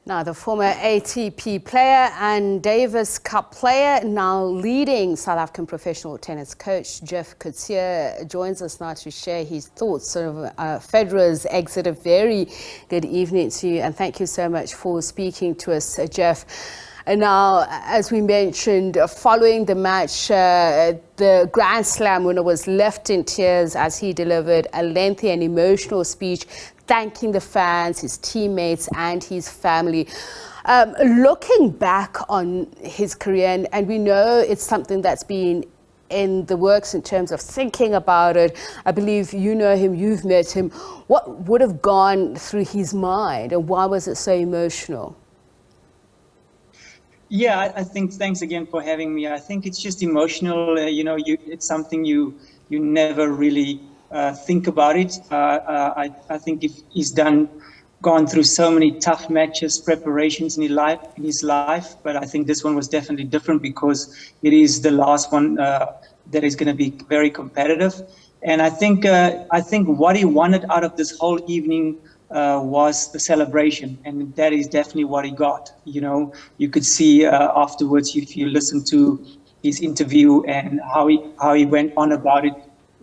Now, the former ATP player and Davis Cup player, now leading South African professional tennis coach, Jeff Coetzee, joins us now to share his thoughts of Federer's exit. A very good evening to you, and thank you so much for speaking to us, Jeff. And now, as we mentioned, following the match, the Grand Slam winner was left in tears as he delivered a lengthy and emotional speech thanking the fans, his teammates and his family. Looking back on his career, and we know it's something that's been in the works in terms of thinking about it. I believe you know him, you've met him. What would have gone through his mind and why was it so emotional? Yeah, I think, thanks again for having me. I think it's just emotional. It's something you never really think about it. I think if he's gone through so many tough matches, preparations in his life, but I think this one was definitely different because it is the last one that is going to be very competitive. And I think what he wanted out of this whole evening was the celebration, and that is definitely what he got. You could see afterwards, if you listen to his interview and how he went on about it,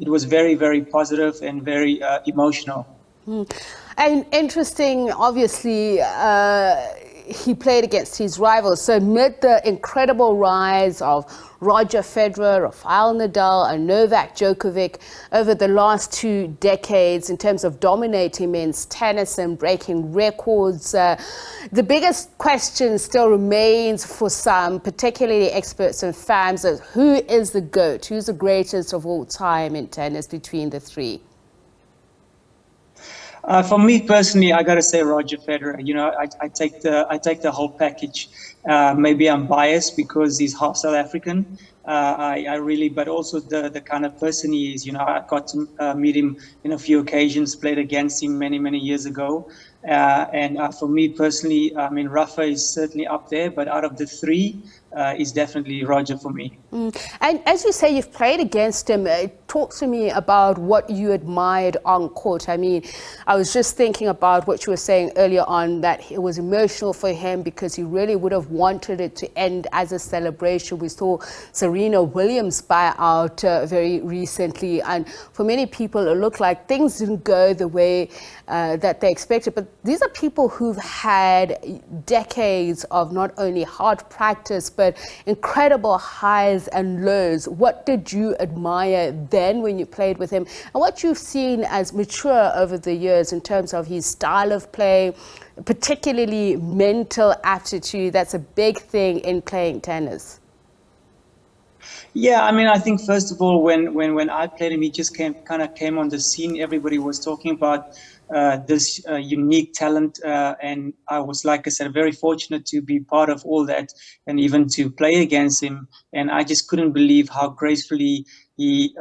it was very, very positive and very emotional. And interesting, obviously, he played against his rivals. So amid the incredible rise of Roger Federer, Rafael Nadal and Novak Djokovic over the last 2 decades in terms of dominating men's tennis and breaking records, the biggest question still remains for some, particularly experts and fans, of who is the GOAT, who's the greatest of all time in tennis between the three? For me personally, I got to say Roger Federer. I take the whole package. Maybe I'm biased because he's half South African. I really, but also the kind of person he is. I got to meet him in a few occasions, played against him many years ago. And for me personally, I mean, Rafa is certainly up there, but out of the three, is definitely Roger for me. And as you say, you've played against him. Talk to me about what you admired on court. I mean, I was just thinking about what you were saying earlier on, that it was emotional for him because he really would have wanted it to end as a celebration. We saw Serena Williams buy out very recently, and for many people it looked like things didn't go the way that they expected. But these are people who've had decades of not only hard practice but incredible highs and lows. What did you admire then when you played with him, and what you've seen as mature over the years in terms of his style of play, particularly mental aptitude? That's a big thing in playing tennis. Yeah, I mean, I think first of all, when I played him, he just came on the scene. Everybody was talking about this unique talent, and I was, like I said, very fortunate to be part of all that and even to play against him. And I just couldn't believe how gracefully he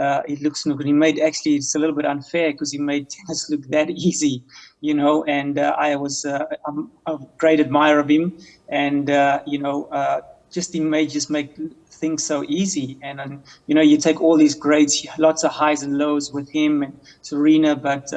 looks. He made, actually, it's a little bit unfair because he made tennis look that easy, and I'm a great admirer of him, and just he may just make things so easy. And you take all these greats, lots of highs and lows with him and Serena, but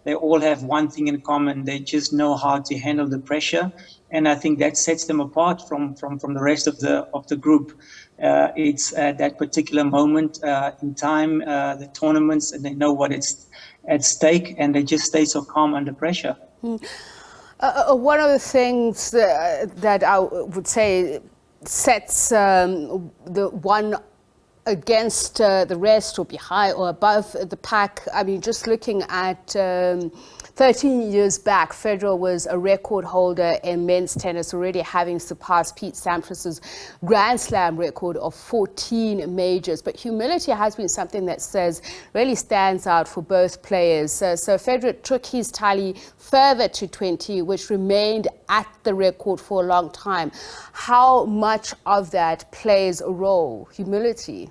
they all have one thing in common: they just know how to handle the pressure, and I think that sets them apart from the rest of the group. It's at that particular moment in time, the tournaments, and they know what is at stake, and they just stay so calm under pressure. One of the things that I would say sets the one against the rest or behind or above the pack. I mean, just looking at 13 years back, Federer was a record holder in men's tennis, already having surpassed Pete Sampras's Grand Slam record of 14 majors. But humility has been something that really stands out for both players. So Federer took his tally further to 20, which remained at the record for a long time. How much of that plays a role, humility?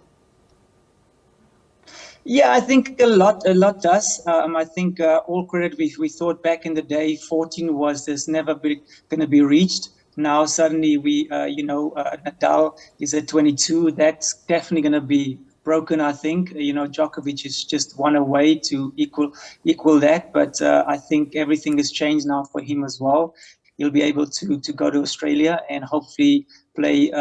Yeah, I think a lot does. I think all credit, we thought back in the day 14 was this never going to be reached. Now suddenly Nadal is at 22. That's definitely going to be broken, I think. Djokovic is just one away to equal that. But I think everything has changed now for him as well. he'll be able to go to Australia and hopefully play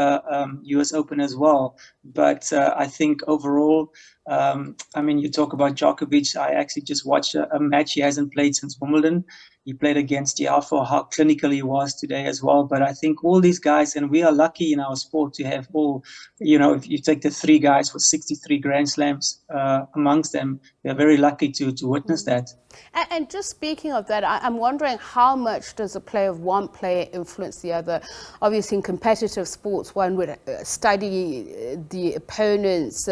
US Open as well. But I think overall, I mean, you talk about Djokovic. I actually just watched a match he hasn't played since Wimbledon. He played against Diafo, how clinical he was today as well. But I think all these guys, and we are lucky in our sport to have all, you know, if you take the 3 guys with 63 Grand Slams amongst them, they're very lucky to witness that. And just speaking of that, I'm wondering how much does a play of one player influence the other? Obviously, in competitive sports, one would study the opponent's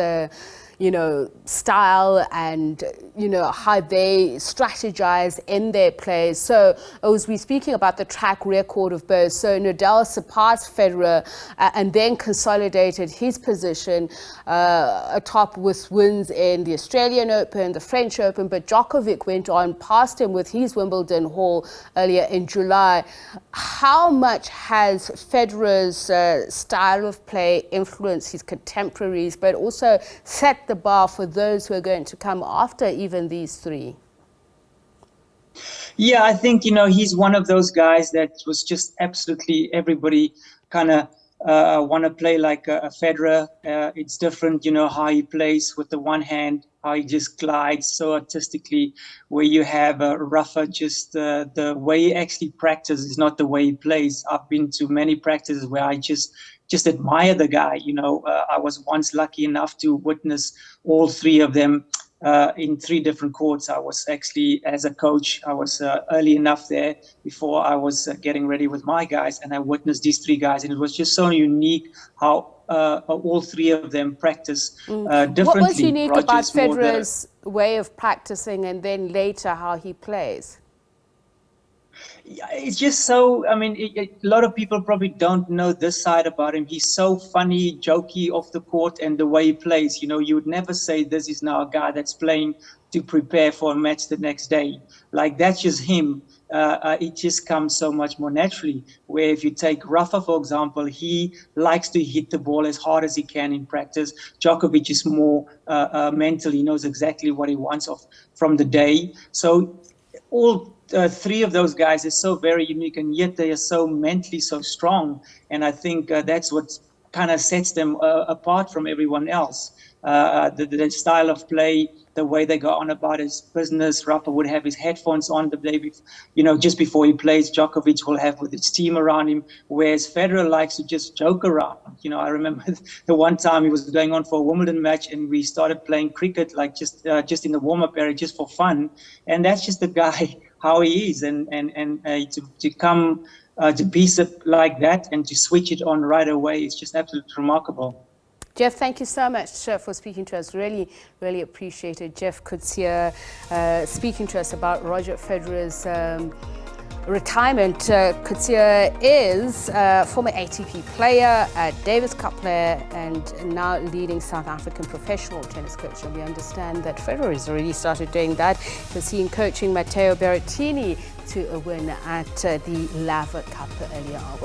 style and, how they strategize in their plays. So as we're speaking about the track record of both, so Nadal surpassed Federer and then consolidated his position atop with wins in the Australian Open, the French Open, but Djokovic went on past him with his Wimbledon haul earlier in July. How much has Federer's style of play influenced his contemporaries, but also set the bar for those who are going to come after even these 3? Yeah, I think, he's one of those guys that was just absolutely everybody kind of want to play like a Federer. It's different, how he plays with the one hand, how he just glides so artistically, where you have Rafa, just the way he actually practices is not the way he plays. I've been to many practices where I just admire the guy. I was once lucky enough to witness all 3 of them in 3 different courts. I was actually, as a coach, I was early enough there before I was getting ready with my guys, and I witnessed these 3 guys, and it was just so unique how all 3 of them practice differently. What was unique about Federer's way of practicing and then later how he plays? It's just so, I mean, a lot of people probably don't know this side about him. He's so funny, jokey off the court, and the way he plays, you would never say this is now a guy that's playing to prepare for a match the next day. Like, that's just him. It just comes so much more naturally. Where if you take Rafa, for example, he likes to hit the ball as hard as he can in practice. Djokovic is more mental. He knows exactly what he wants from the day. So all 3 of those guys are so very unique, and yet they are so mentally so strong. And I think that's what kind of sets them apart from everyone else. The style of play, the way they go on about his business. Rafa would have his headphones on the day before, just before he plays. Djokovic will have with his team around him, whereas Federer likes to just joke around. I remember the one time he was going on for a Wimbledon match, and we started playing cricket, like just in the warm-up area, just for fun. And that's just the guy, how he is, and to come to be like that and to switch it on right away is just absolutely remarkable. Jeff, thank you so much for speaking to us. Really, really appreciate it. Jeff Coetzee speaking to us about Roger Federer's retirement. Coetzee is a former ATP player, a Davis Cup player, and now leading South African professional tennis coach. And we understand that Federer has already started doing that. We're seeing coaching Matteo Berrettini to a win at the Laver Cup earlier on.